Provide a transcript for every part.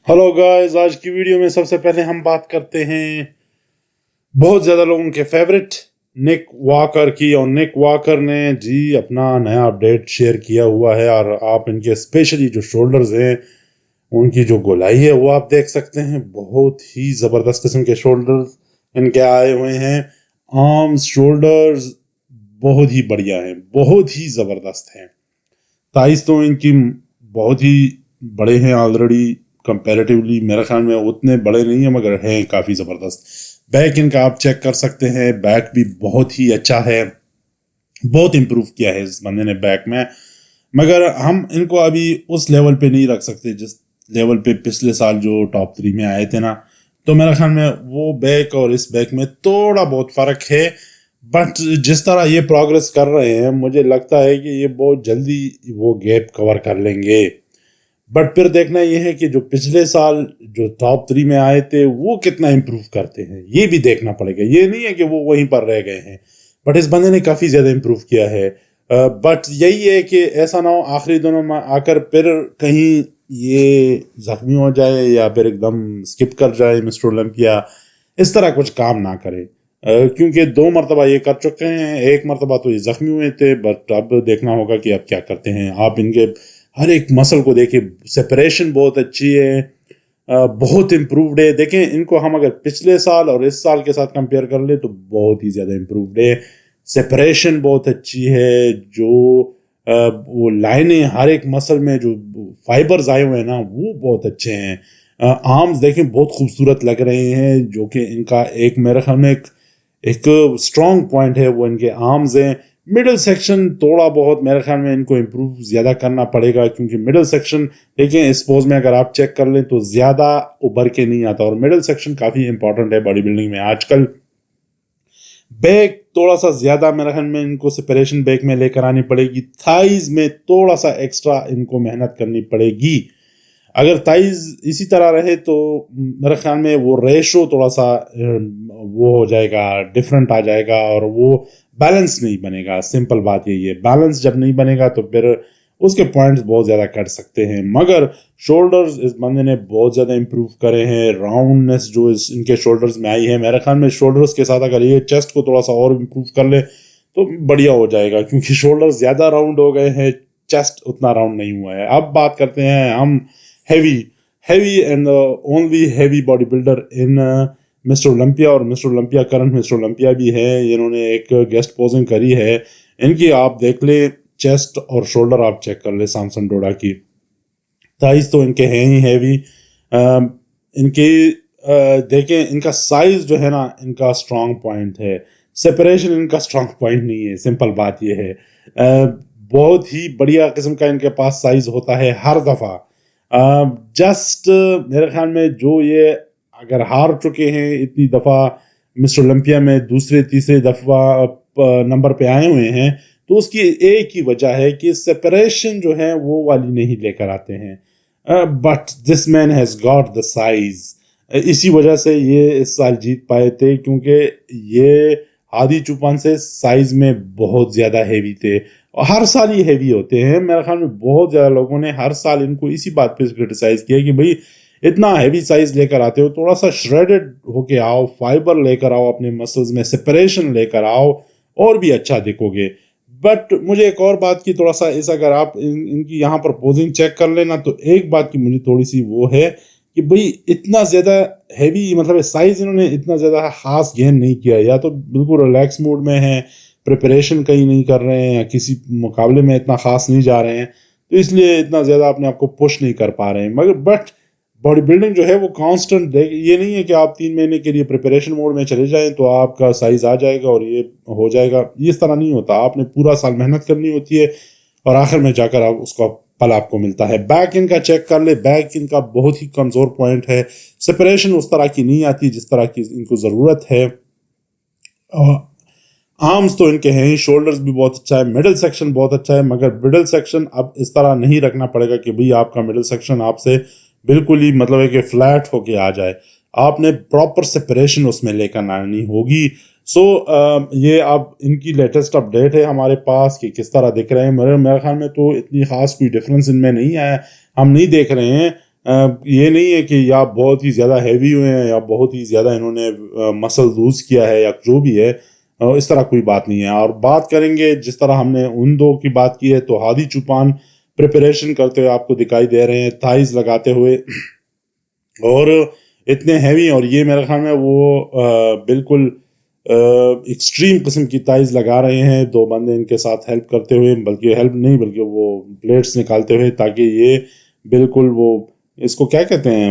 Hello guys, आज की video में सबसे पहले हम बात करते हैं बहुत ज़्यादा लोगों के फेवरेट निक वॉकर की। और निक वॉकर ने जी अपना नया अपडेट शेयर किया हुआ है और आप इनके स्पेशली जो शोल्डर्स हैं उनकी जो गोलाई है वो आप देख सकते हैं। बहुत ही ज़बरदस्त किस्म के शोल्डर्स इनके आए हुए हैं। आर्म्स शोल्डर्स बहुत ही बढ़िया हैं, बहुत ही ज़बरदस्त हैं। थाइस तो इनकी बहुत ही बड़े हैं ऑलरेडी, कंपैरेटिवली मेरे ख्याल में उतने बड़े नहीं हैं मगर हैं काफ़ी ज़बरदस्त। बैक इनका आप चेक कर सकते हैं, बैक भी बहुत ही अच्छा है, बहुत इम्प्रूव किया है इस बंदे ने बैक में। मगर हम इनको अभी उस लेवल पे नहीं रख सकते जिस लेवल पे पिछले साल जो टॉप 3 में आए थे ना। तो मेरे ख्याल में वो बैक और इस बैक में थोड़ा बहुत फ़र्क है। बट जिस तरह ये प्रोग्रेस कर रहे हैं मुझे लगता है कि ये बहुत जल्दी वो गैप कवर कर लेंगे। बट फिर देखना ये है कि जो पिछले साल जो टॉप 3 में आए थे वो कितना इम्प्रूव करते हैं, ये भी देखना पड़ेगा। ये नहीं है कि वो वहीं पर रह गए हैं, बट इस बंदे ने काफ़ी ज़्यादा इम्प्रूव किया है। बट यही है कि ऐसा ना हो आखिरी दिनों में आकर फिर कहीं ये जख्मी हो जाए या फिर एकदम स्किप कर जाए मिस्टर ओलंपिया। इस तरह कुछ काम ना करे, क्योंकि 2 मरतबा ये कर चुके हैं। एक मरतबा तो ये जख्मी हुए थे, बट अब देखना होगा कि अब क्या करते हैं। आप इनके हर एक मसल को देखिए, सेपरेशन बहुत अच्छी है, बहुत इम्प्रूव्ड है। देखें इनको हम अगर पिछले साल और इस साल के साथ कंपेयर कर ले तो बहुत ही ज़्यादा इम्प्रूव्ड है। सेपरेशन बहुत अच्छी है, जो वो लाइनें हर एक मसल में जो फाइबर्स आए हुए हैं ना वो बहुत अच्छे हैं। आर्म्स देखें बहुत खूबसूरत लग रहे हैं, जो कि इनका एक मेरे ख्याल में एक स्ट्रॉन्ग पॉइंट है वो इनके आर्म्स हैं। मिडिल सेक्शन थोड़ा बहुत मेरे ख्याल में इनको इम्प्रूव ज़्यादा करना पड़ेगा, क्योंकि मिडिल सेक्शन देखें इस पोज में अगर आप चेक कर लें तो ज़्यादा उभर के नहीं आता, और मिडिल सेक्शन काफ़ी इंपॉर्टेंट है बॉडी बिल्डिंग में आजकल। बैक थोड़ा सा ज़्यादा मेरे ख्याल में इनको सेपरेशन बैक में लेकर आनी पड़ेगी। थाइज में थोड़ा सा एक्स्ट्रा इनको मेहनत करनी पड़ेगी। अगर थाइज इसी तरह रहे तो मेरे ख्याल में वो रेशो थोड़ा सा वो हो जाएगा, डिफरेंट आ जाएगा और वो बैलेंस नहीं बनेगा। सिंपल बात यही है, बैलेंस जब नहीं बनेगा तो फिर उसके पॉइंट्स बहुत ज़्यादा कट सकते हैं। मगर शोल्डर्स इस बंदे ने बहुत ज़्यादा इम्प्रूव करे हैं। राउंडनेस जो इनके शोल्डर्स में आई है, मेरे ख्याल में शोल्डर्स के साथ अगर ये चेस्ट को थोड़ा सा और इम्प्रूव कर ले तो बढ़िया हो जाएगा, क्योंकि शोल्डर्स ज़्यादा राउंड हो गए हैं, चेस्ट उतना राउंड नहीं हुआ है। अब बात करते हैं हम heavy and only heavy body builder in Mister Olympia. और Mister Olympia current Mister Olympia भी है, इन्होंने एक गेस्ट पोजिंग करी है। इनकी आप देख ले चेस्ट और शोल्डर आप चेक कर ले सैमसन डोडा की। थाइस तो इनके हैं ही हैवी। इनके देखें इनका साइज जो है ना इनका स्ट्रांग पॉइंट है, सेपरेशन इनका स्ट्रांग पॉइंट नहीं है। सिंपल बात ये है, बहुत ही बढ़िया किस्म का इनके पास साइज होता है हर दफ़ा। जस्ट मेरे ख्याल में जो ये अगर हार चुके हैं इतनी दफ़ा मिस्टर ओलंपिया में, दूसरे तीसरे दफ़ा नंबर पे आए हुए हैं, तो उसकी एक ही वजह है कि सेपरेशन जो है वो वाली नहीं लेकर आते हैं। But this man has got the size, इसी वजह से ये इस साल जीत पाए थे, क्योंकि ये हादी चुपान से साइज में बहुत ज़्यादा हैवी थे। और हर साल ये हैवी होते हैं। मेरे ख्याल में बहुत ज़्यादा लोगों ने हर साल इनको इसी बात पे क्रिटिसाइज किया कि भाई इतना हैवी साइज लेकर आते हो, थोड़ा सा श्रेडेड होके आओ, फाइबर लेकर आओ, अपने मसल्स में सेपरेशन लेकर आओ और भी अच्छा दिखोगे। बट मुझे एक और बात की थोड़ा सा इस, अगर आप इनकी यहाँ पर पोजिंग चेक कर लेना तो एक बात की मुझे थोड़ी सी वो है कि भाई इतना ज़्यादा हैवी, मतलब साइज इन्होंने इतना ज़्यादा खास गेन नहीं किया, या तो बिल्कुल रिलैक्स मूड में है, प्रिपरेशन कहीं नहीं कर रहे हैं या किसी मुकाबले में इतना खास नहीं जा रहे हैं, तो इसलिए इतना ज़्यादा अपने आप को पुश नहीं कर पा रहे हैं। मगर बट बॉडी बिल्डिंग जो है वो कांस्टेंट है। ये नहीं है कि आप 3 महीने के लिए प्रिपरेशन मोड में चले जाएं तो आपका साइज आ जाएगा और ये हो जाएगा, इस तरह नहीं होता। आपने पूरा साल मेहनत करनी होती है और आखिर में जाकर आप उसका फल आपको मिलता है। बैक इनका चेक कर ले, बैक इनका बहुत ही कमज़ोर पॉइंट है। सेपरेशन उस तरह की नहीं आती जिस तरह की इनको ज़रूरत है। आर्म्स तो इनके हैं ही, शोल्डर्स भी बहुत अच्छा है, मिडिल सेक्शन बहुत अच्छा है। मगर मिडिल सेक्शन अब इस तरह नहीं रखना पड़ेगा कि भाई आपका मिडिल सेक्शन आपसे बिल्कुल ही मतलब है कि फ्लैट होके आ जाए। आपने प्रॉपर सेपरेशन उसमें लेकर आनी होगी। ये अब इनकी लेटेस्ट अपडेट है हमारे पास कि किस तरह दिख रहे हैं। मेरे ख्याल में तो इतनी खास कोई डिफरेंस इनमें नहीं आया, हम नहीं देख रहे हैं। یہ نہیں ہے کہ یا بہت ہی زیادہ ہیوی ہوئے ہیں یا بہت ہی زیادہ انہوں نے مسل لوز کیا ہے یا جو بھی ہے، اس طرح کوئی بات نہیں ہے. اور بات کریں گے جس طرح ہم نے ان دو کی بات کی ہے، تو ہادی چوپان پریپریشن کرتے ہوئے آپ کو دکھائی دے رہے ہیں، تھائز لگاتے ہوئے، اور اتنے ہیوی. اور یہ میرے خیال میں وہ بالکل ایکسٹریم قسم کی تائز لگا رہے ہیں، دو بندے ان کے ساتھ ہیلپ کرتے ہوئے، بلکہ ہیلپ نہیں بلکہ وہ پلیٹس نکالتے ہوئے، تاکہ یہ بالکل وہ اس کو کیا کہتے ہیں،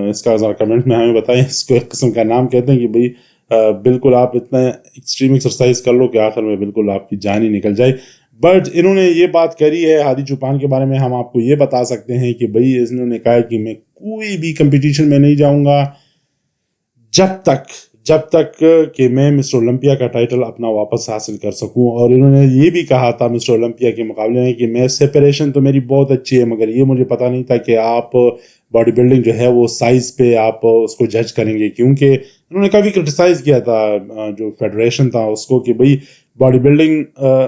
اس کا ذرا کمنٹ میں ہمیں بتائیں، اس کو ایک قسم کا نام کہتے ہیں کہ بھئی بالکل آپ اتنا ایکسٹریم ایکسرسائز کر لو کہ آخر میں بالکل آپ کی جان ہی نکل جائے. بٹ انہوں نے یہ بات کری ہے ہادی چوپان کے بارے میں، ہم آپ کو یہ بتا سکتے ہیں کہ بھئی انہوں نے کہا کہ میں کوئی بھی کمپٹیشن میں نہیں جاؤں گا جب تک کہ میں مسٹر اولمپیا کا ٹائٹل اپنا واپس حاصل کر سکوں. اور انہوں نے یہ بھی کہا تھا مسٹر اولمپیا کے مقابلے میں کہ میں سیپریشن تو میری بہت اچھی ہے، مگر یہ مجھے پتہ نہیں تھا کہ آپ باڈی بلڈنگ جو ہے وہ سائز پہ آپ اس کو جج کریں گے، کیونکہ انہوں نے کافی کرٹیسائز کیا تھا جو فیڈریشن تھا اس کو کہ بھئی باڈی بلڈنگ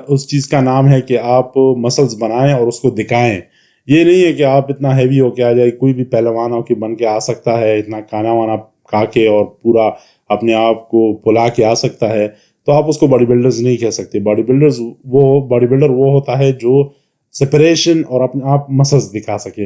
اس چیز کا نام ہے کہ آپ مسلز بنائیں اور اس کو دکھائیں. یہ نہیں ہے کہ آپ اتنا ہیوی ہو کے آ جائے، کوئی بھی پہلوان ہو کے بن کے آ سکتا ہے، اتنا کھانا وانا کھا کے اور پورا اپنے آپ کو پلا کے آ سکتا ہے، تو آپ اس کو باڈی بلڈرز نہیں کہہ سکتے. باڈی بلڈر وہ ہوتا ہے جو سپریشن اور اپنے آپ مسلز دکھا سکے.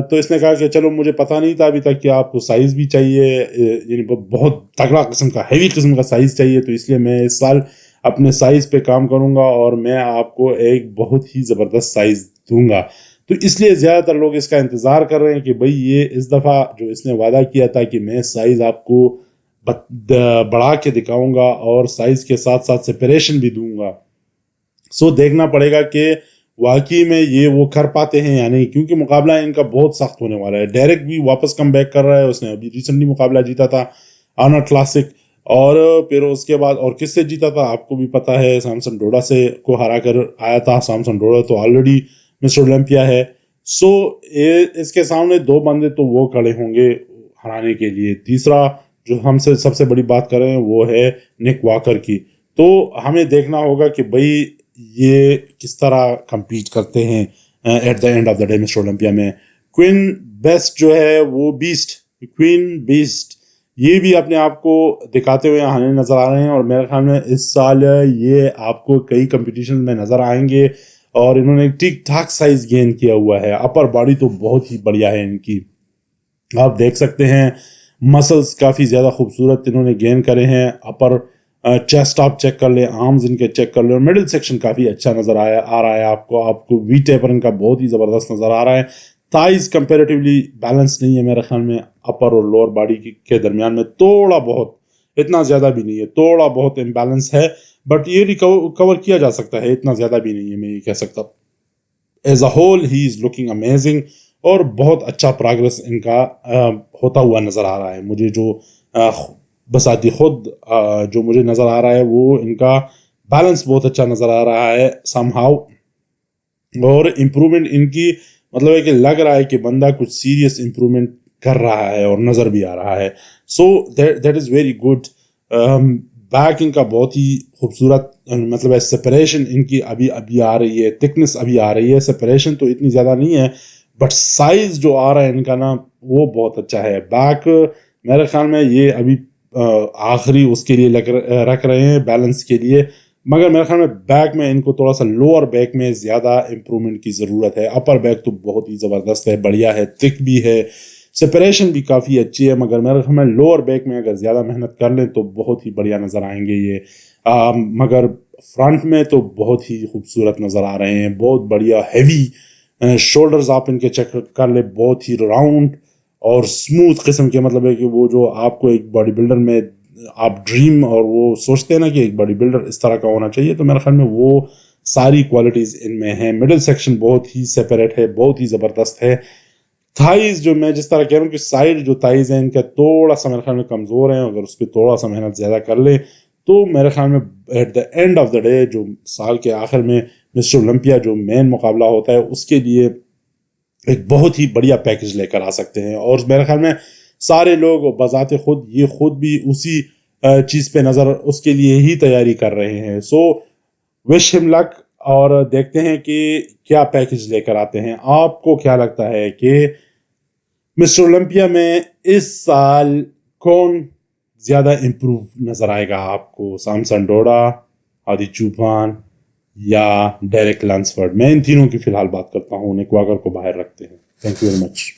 تو اس نے کہا کہ چلو مجھے پتہ نہیں تھا ابھی تک کہ آپ کو سائز بھی چاہیے، یعنی بہت تگڑا قسم کا ہیوی قسم کا سائز چاہیے، تو اس لیے میں اس سال اپنے سائز پہ کام کروں گا اور میں آپ کو ایک بہت ہی زبردست سائز دوں گا. تو اس لیے زیادہ تر لوگ اس کا انتظار کر رہے ہیں کہ بھئی یہ اس دفعہ جو اس نے وعدہ کیا تھا کہ میں سائز آپ کو بڑھا کے دکھاؤں گا اور سائز کے ساتھ ساتھ سپریشن بھی دوں گا. سو دیکھنا پڑے گا کہ واقعی میں یہ وہ کر پاتے ہیں یا نہیں، کیونکہ مقابلہ ان کا بہت سخت ہونے والا ہے. ڈیریک بھی واپس کم بیک کر رہا ہے، اس نے ابھی ریسنٹلی مقابلہ جیتا تھا آرنولڈ کلاسک، اور پھر اس کے بعد اور کس سے جیتا تھا آپ کو بھی پتا ہے، سامسن ڈوڈا سے کو ہرا کر آیا تھا. سامسن ڈوڈا تو آلریڈی مسٹر اولمپیا ہے. سو اس کے سامنے دو بندے تو وہ کھڑے ہوں گے ہرانے کے لیے. تیسرا جو ہم سے سب سے بڑی بات کر رہے ہیں وہ ہے نک واکر کی. تو ہمیں دیکھنا ہوگا کہ بھئی یہ کس طرح کمپیٹ کرتے ہیں at the end of the day Mister Olympia میں. کوئن بیسٹ جو ہے وہ کوئن بیسٹ یہ بھی اپنے آپ کو دکھاتے ہوئے آنے نظر آ رہے ہیں، اور میرے خیال میں اس سال یہ آپ کو کئی کمپٹیشن میں نظر آئیں گے. اور انہوں نے ٹھیک ٹھاک سائز گین کیا ہوا ہے، اپر باڈی تو بہت ہی بڑھیا ہے ان کی، آپ دیکھ سکتے ہیں. مسلز کافی زیادہ خوبصورت انہوں نے گین کرے ہیں. اپر چیسٹ آپ چیک کر لیں، آرمز ان کے چیک کر لیں، اور مڈل سیکشن کافی اچھا نظر آ رہا ہے آپ کو وی ٹیپر ان کا بہت ہی زبردست نظر آ رہا ہے. تھائز کمپیریٹیولی بیلنس نہیں ہے میرے خیال میں، اپر اور لوور باڈی کے درمیان میں تھوڑا بہت، اتنا زیادہ بھی نہیں ہے، تھوڑا بہت امبیلنس ہے، بٹ یہ ریکور کیا جا سکتا ہے، اتنا زیادہ بھی نہیں ہے. میں یہ کہہ سکتا as a whole he is looking amazing, اور بہت اچھا پروگریس ان کا ہوتا ہوا نظر آ رہا ہے مجھے. جو بساتی خود جو مجھے نظر آ رہا ہے وہ ان کا بیلنس بہت اچھا نظر آ رہا ہے سم ہاؤ، اور امپرومنٹ ان کی مطلب ہے کہ لگ رہا ہے کہ بندہ کچھ سیریس امپرومنٹ کر رہا ہے اور نظر بھی آ رہا ہے. So that is very good. Back in کا بہت ہی خوبصورت مطلب ہے، سپریشن ان کی ابھی آ رہی ہے، تھکنس ابھی آ رہی ہے، سپریشن تو اتنی زیادہ نہیں ہے، بٹ سائز جو آ رہا ہے ان کا نا وہ بہت اچھا ہے. بیک میرے خیال میں یہ ابھی آخری اس کے لیے رکھ رہے ہیں بیلنس کے لیے، مگر میرے خیال میں بیک میں ان کو تھوڑا سا لوور بیک میں زیادہ امپرومنٹ کی ضرورت ہے. اپر بیک تو بہت ہی زبردست ہے، بڑھیا ہے، تھک بھی ہے، سپریشن بھی کافی اچھی ہے، مگر میرے خیال میں لوور بیک میں اگر زیادہ محنت کر لیں تو بہت ہی بڑھیا نظر آئیں گے یہ. مگر فرنٹ میں تو بہت ہی خوبصورت نظر آ رہے ہیں، بہت بڑھیا ہیوی شولڈرز آپ ان کے چیک کر لیں، بہت ہی راؤنڈ اور سموتھ قسم کے، مطلب ہے کہ وہ جو آپ کو ایک باڈی بلڈر میں آپ ڈریم اور وہ سوچتے ہیں نا کہ ایک باڈی بلڈر اس طرح کا ہونا چاہیے، تو میرے خیال میں وہ ساری کوالٹیز ان میں ہیں. مڈل سیکشن بہت ہی سیپریٹ ہے، بہت ہی زبردست ہے. تھائز جو میں جس طرح کہہ رہا ہوں کہ سائڈ جو تھائز ہیں ان کا تھوڑا سا میرے خیال میں کمزور ہیں، اگر اس پہ تھوڑا سا محنت زیادہ کر لیں تو میرے خیال میں at the end of the day جو سال کے آخر میں مسٹر اولمپیا جو مین مقابلہ ہوتا ہے اس کے لیے ایک بہت ہی بڑھیا پیکج لے کر آ سکتے ہیں. اور میرے خیال میں سارے لوگ بذات خود بھی اسی چیز پہ نظر اس کے لیے ہی تیاری کر رہے ہیں. سو وش ہم لک، اور دیکھتے ہیں کہ کیا پیکج لے کر آتے ہیں. آپ کو کیا لگتا ہے کہ मिस्टर ओलंपिया में इस साल कौन ज़्यादा इम्प्रूव नज़र आएगा आपको, सैमसन डोडा, आदि चूफान या डेरेक लैंसफोर्ड? मैं इन तीनों की फिलहाल बात करता हूँ, निक वॉकर को बाहर रखते हैं। Thank you very much.